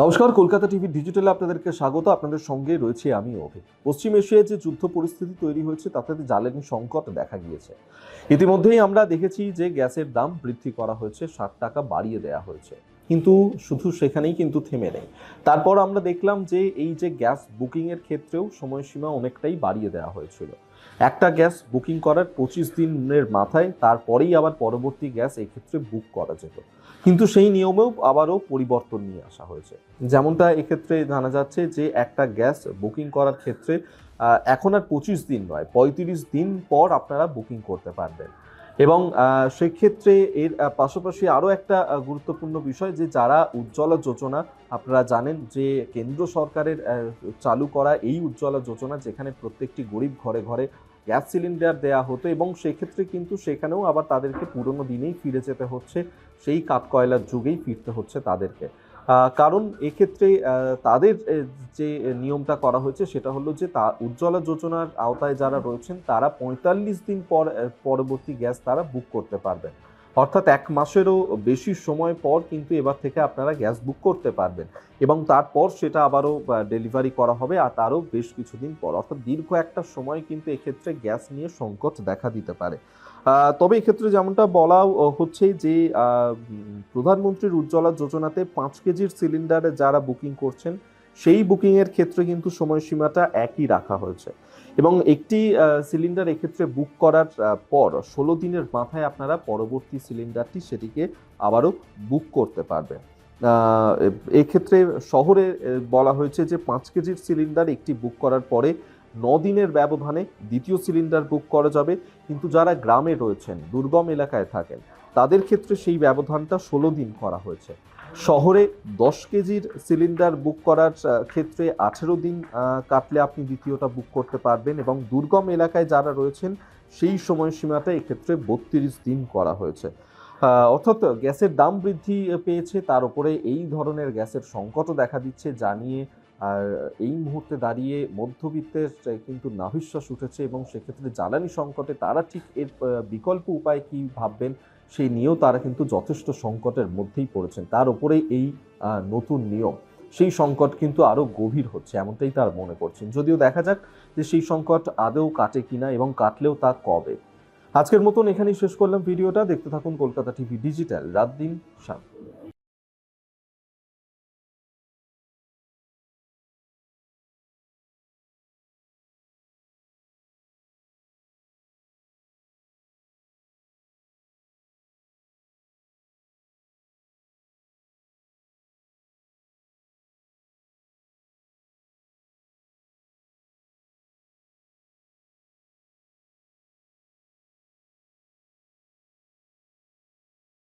নমস্কার, কলকাতা টিভি ডিজিটালে আপনাদেরকে স্বাগত। আপনাদের সঙ্গে রয়েছে আমি অভি। পশ্চিম এশিয়ায় যে যুদ্ধ পরিস্থিতি তৈরি হয়েছে তাতে জ্বালানি সংকট দেখা গিয়েছে। ইতিমধ্যেই আমরা দেখেছি যে গ্যাসের দাম বৃদ্ধি করা হয়েছে, 60 টাকা বাড়িয়ে দেওয়া হয়েছে। কিন্তু শুধু সেখানেই কিন্তু থেমে নেই। তারপর আমরা দেখলাম যে এই যে গ্যাস বুকিংয়ের ক্ষেত্রেও সময়সীমা অনেকটাই বাড়িয়ে দেওয়া হয়েছিল। একটা গ্যাস বুকিং করার 25 দিনের মাথায় তারপরেই আবার পরবর্তী গ্যাস এক্ষেত্রে বুক করা যেত, কিন্তু সেই নিয়মেও আবারও পরিবর্তন নিয়ে আসা হয়েছে। যেমনটা এক্ষেত্রে জানা যাচ্ছে যে একটা গ্যাস বুকিং করার ক্ষেত্রে এখন আর 25 দিন নয়, 35 দিন পর আপনারা বুকিং করতে পারবেন। এবং সেক্ষেত্রে এর পাশাপাশি আরও একটা গুরুত্বপূর্ণ বিষয়, যে যারা উজ্জ্বলা যোজনা, আপনারা জানেন যে কেন্দ্র সরকারের চালু করা এই উজ্জ্বলা যোজনা, যেখানে প্রত্যেকটি গরিব ঘরে ঘরে গ্যাস সিলিন্ডার দেয়া হতো, এবং সেক্ষেত্রে কিন্তু সেখানেও আবার তাদেরকে পুরনো দিনেই ফিরে যেতে হচ্ছে, সেই কাঠকয়লার যুগেই ফিরতে হচ্ছে তাদেরকে। কারণ এক্ষেত্রে তাদের যে নিয়মটা করা হয়েছে সেটা হলো যে উজ্জ্বলা যোজনার আওতায় যারা রয়েছেন তারা 45 দিন পর পরবর্তী গ্যাস তারা বুক করতে পারবেন। অর্থাৎ 1 মাসেরও বেশি সময় পর কিন্তু এবার থেকে আপনারা গ্যাস বুক করতে পারবেন, এবং তারপর সেটা আবারও ডেলিভারি করা হবে, আর তারও বেশ কিছুদিন পর। অর্থাৎ দীর্ঘ একটা সময় কিন্তু এক্ষেত্রে গ্যাস নিয়ে সংকট দেখা দিতে পারে। তবে এক্ষেত্রে যেমনটা বলা হচ্ছে যে প্রধানমন্ত্রীর উজ্জ্বলা যোজনাতে 5 কেজির সিলিন্ডারে যারা বুকিং করছেন সেই বুকিংয়ের ক্ষেত্রে কিন্তু সময়সীমাটা একই রাখা হয়েছে, এবং একটি সিলিন্ডার এক্ষেত্রে বুক করার পর 16 দিনের মাথায় আপনারা পরবর্তী সিলিন্ডারটি সেটিকে আবারও বুক করতে পারবেন। এক্ষেত্রে শহরে বলা হয়েছে যে 5 কেজির সিলিন্ডার একটি বুক করার পরে 9 দিনের ব্যবধানে দ্বিতীয় সিলিন্ডার বুক করা যাবে, কিন্তু যারা গ্রামে রয়েছেন, দুর্গম এলাকায় থাকেন, তাদের ক্ষেত্রে সেই ব্যবধানটা 16 দিন করা হয়েছে। শহরে 10 কেজির সিলিন্ডার বুক করার ক্ষেত্রে 18 দিন কাটলে আপনি দ্বিতীয়টা বুক করতে পারবেন, এবং দুর্গম এলাকায় যারা রয়েছেন সেই সময়সীমাটা এক্ষেত্রে 32 দিন করা হয়েছে। অর্থাৎ গ্যাসের দাম বৃদ্ধি পেয়েছে, তার উপরে এই ধরনের গ্যাসের সংকটও দেখা দিচ্ছে, যা নিয়ে আর এই মুহূর্তে দাঁড়িয়ে মধ্যবিত্তের কিন্তু নাভিশ্বাস উঠেছে, এবং সেক্ষেত্রে জ্বালানি সংকটে তারা ঠিক এর বিকল্প উপায় কি ভাববেন সেই নিয়েও তারা কিন্তু যথেষ্ট সংকটের মধ্যেই পড়েছেন। তার উপরেই এই নতুন নিয়ম, সেই সংকট কিন্তু আরও গভীর হচ্ছে এমনটাই তার মনে করছেন। যদিও দেখা যাক যে সেই সংকট আদৌ কাটে কিনা, এবং কাটলেও তা কবে। আজকের মতন এখানেই শেষ করলাম ভিডিওটা। দেখতে থাকুন কলকাতা টিভি ডিজিটাল, রাত দিন শান্ত।